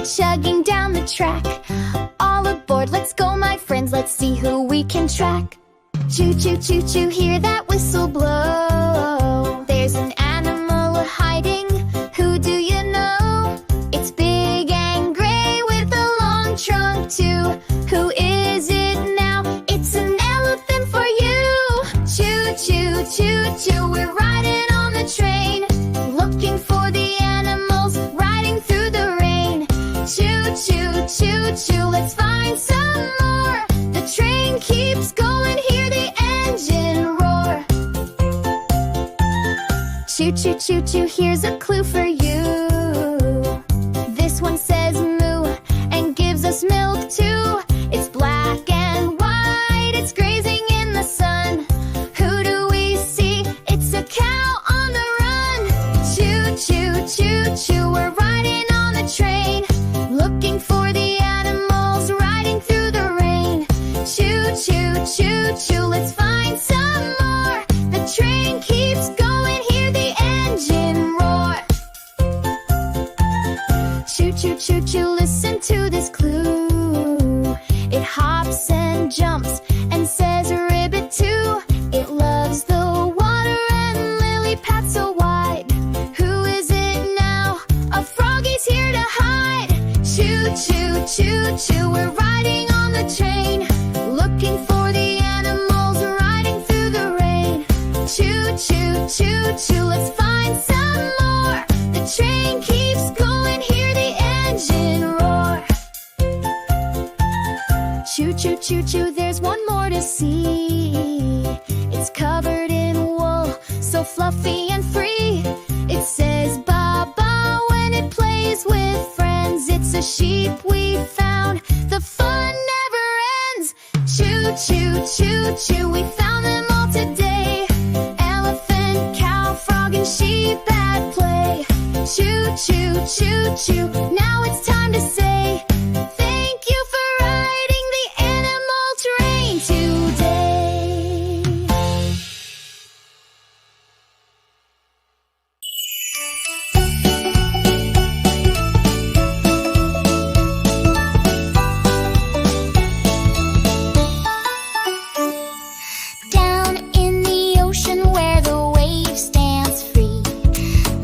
chugging down the track. All aboard, let's go my friends, let's see who we can track. Choo choo choo choo, hear that whistle blow. There's an animal hiding, who do you know? It's big and gray with a long trunk too. Who is it now? It's an elephant for you. Choo choo choo choo, we're riding on the train, looking for the animals riding through the rain. Choo choo choo choo, let's find some more. The train keeps going, hear the engine roar. Choo choo choo choo, here's a clue for you. This one says moo and gives us milk too. It's black and white, it's grazing in the sun. Who do we see? It's a cow on the run. Choo choo choo choo, we're riding on the train, looking for the animals riding through the rain. Choo choo choo choo, let's find some more. The train keeps going, hear the engine roar. Choo choo choo choo, listen to this clue. It hops and jumps and says ribbit too. It loves the water and lily pads so wide. Who is it now? A froggy's here to hide. Choo choo choo choo, we're riding on the train, looking for the animals riding through the rain. Choo choo choo choo, let's find some more. The train keeps going, hear the engine roar. Choo choo choo choo, there's one more to see. It's covered in wool, so fluffy and free. It says ba ba when it plays with friends. It's a sheep we found, the fun never ends. Choo choo choo choo, we found them all today. Elephant, cow, frog, and sheep at play. Choo choo choo choo, now it's time to say thank you for riding the animal train today. Down in the ocean where the waves dance free,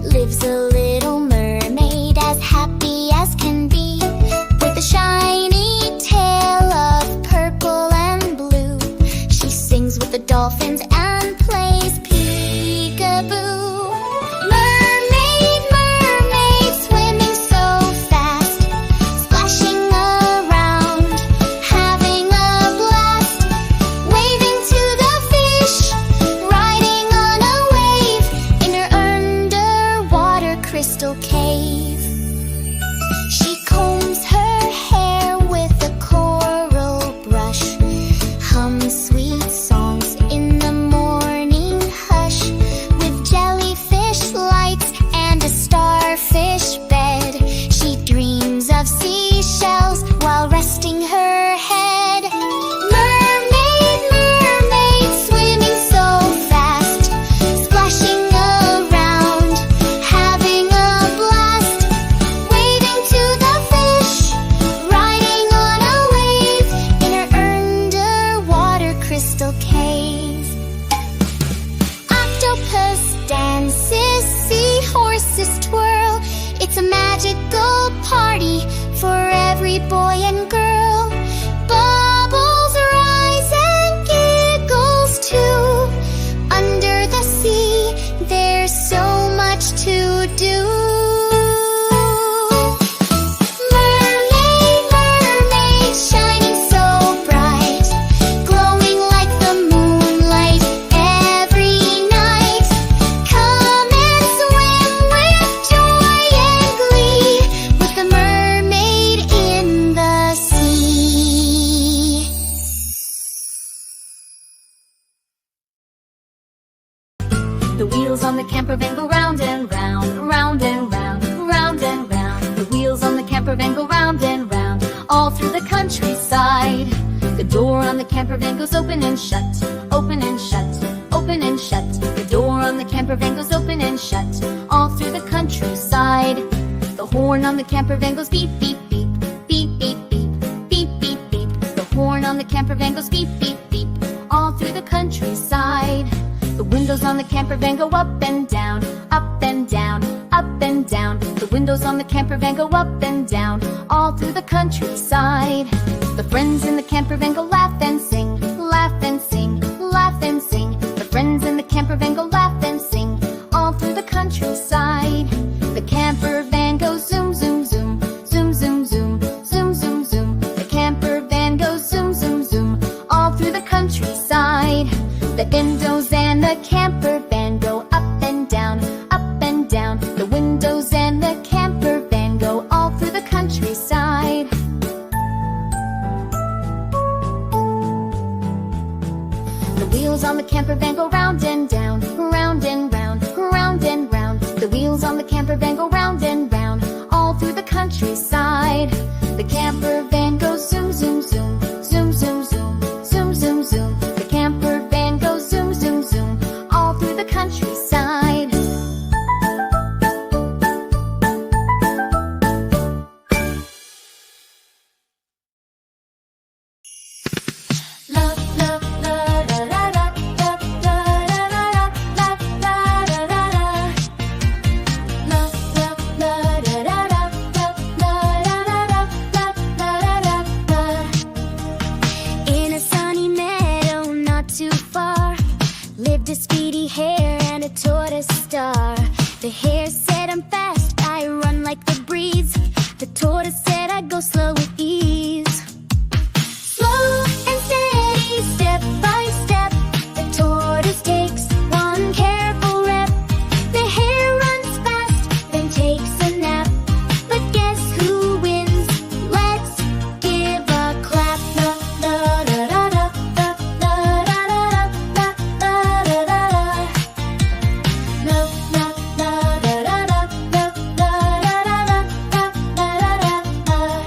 lives a little mermaid as happy as can be, with a shiny tail of purple and blue. She sings with the dolphins and plays peekaboo. Mermaid, mermaid, swimming so fast, splashing around, having a blast, waving to the fish, riding on a wave in her underwater crystal cave. She combs her hair with a coral brush, hums sweet songs in the morning hush, with jellyfish lights and a starfish bed. She dreams of seashells while resting her head. Mermaid, mermaid, swimming so fast, splashing around, having a blast, waving to the fish, riding on a wave in her underwater crystal cave. Octopus dances, seahorses twirl. It's a magical party for every boy and girl. Bubbles rise and giggles too. Under the sea, there's so much to do. Mermaid, mermaid, shining so bright, glowing like the moonlight every night. Come and swim with joy and glee, with the mermaid in the sea. The wheels on the camper van go round and round, round and round, round and round. The wheels on the camper van go round and round, all through the countryside. The door on the camper van goes open and shut, open and shut, open and shut. The door on the camper van goes open and shut, all through the countryside. The horn on the camper van goes beep, beep, beep. camper van goes beep, beep, beep, all through the countryside. The windows on the camper van go up and down, up and down, up and down. The windows on the camper van go up and down, all through the countryside. The friends in the camper van go laugh and sing, laugh and sing, laugh and sing. The friends in the camper van go laugh and sing, all through the countryside. The camper van goes zoom, zoom, zoom, zoom, zoom, zoom, zoom, zoom, zoom. The camper van goes zoom, zoom, zoom, all through the countryside. The windows and the camper van go up and down, up and down. The windows and the camper van go all through the countryside. The wheels on the camper van go round and down, round and round, round and round. The wheels on the camper van go round and round, all through the countryside. The camper van goes zoom, zoom, zoom, zoom, zoom, zoom, zoom, zoom, zoom. The camper van goes zoom, zoom, zoom, all through the countryside. In a sunny meadow not too far lived a speedy hare and a tortoise star. The hare said, I'm fast, I run like the breeze. The tortoise said, I go slow with ease. Slow and steady, step by step, the tortoise takes one careful rep. The hare runs fast, then takes a nap. But guess who wins? Let's give a clap. La la da da da, la la da da da, la la da da da. La la la da da da, la la da da da, la la da da da.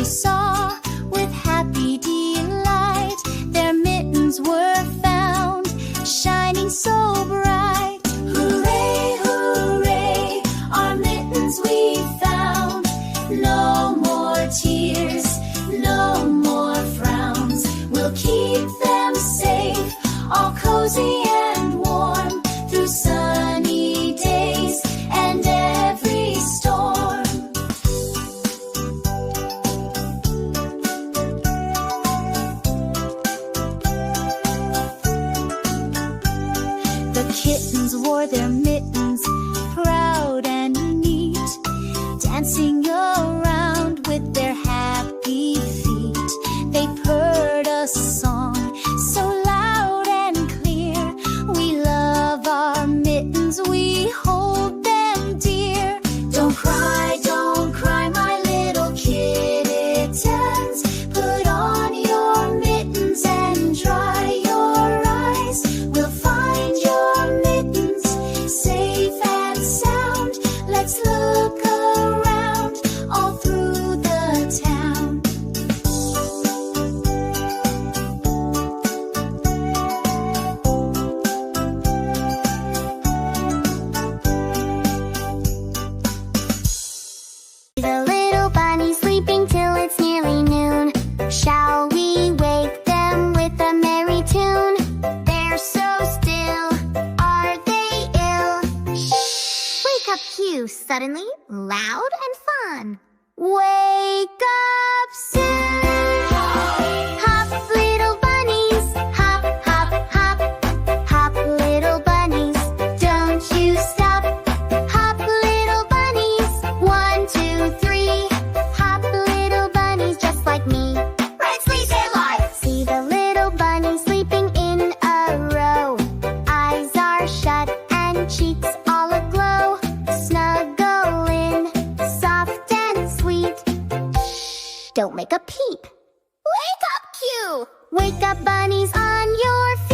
saw with happy delight. Their mittens were found, shining so bright. Hooray, hooray, our mittens we found. No more tears, no more frowns. We'll keep them safe, all cozy and warm, through sunny days and every storm. The kittens wore their mittens, proud and neat, dancing around with their happy feet. They purred a song so loud and clear. We love our mittens, we hold them dear. Don't cry, my little kittens. Put on your mittens and dry your eyes. We'll find your mittens safe and sound. Let's look around all through the town. The little bunny sleeping till it's nearly noon. Shall we wake them with a merry tune? They're so still, are they ill? Shh! Wake up, Hugh, suddenly, loud and fun. Wake up soon! Hop, little bunnies, hop, hop, hop. Hop, little bunnies, don't you stop. Hop, little bunnies, 1, 2, 3. Hop, little bunnies, just like me. Red sleeves and lights. See the little bunnies sleeping in a row. Eyes are shut and cheeks all aglow. Snuggle in, soft and sweet. Shh, don't make a peep. Wake up, Q! Wake up, bunnies, on your feet.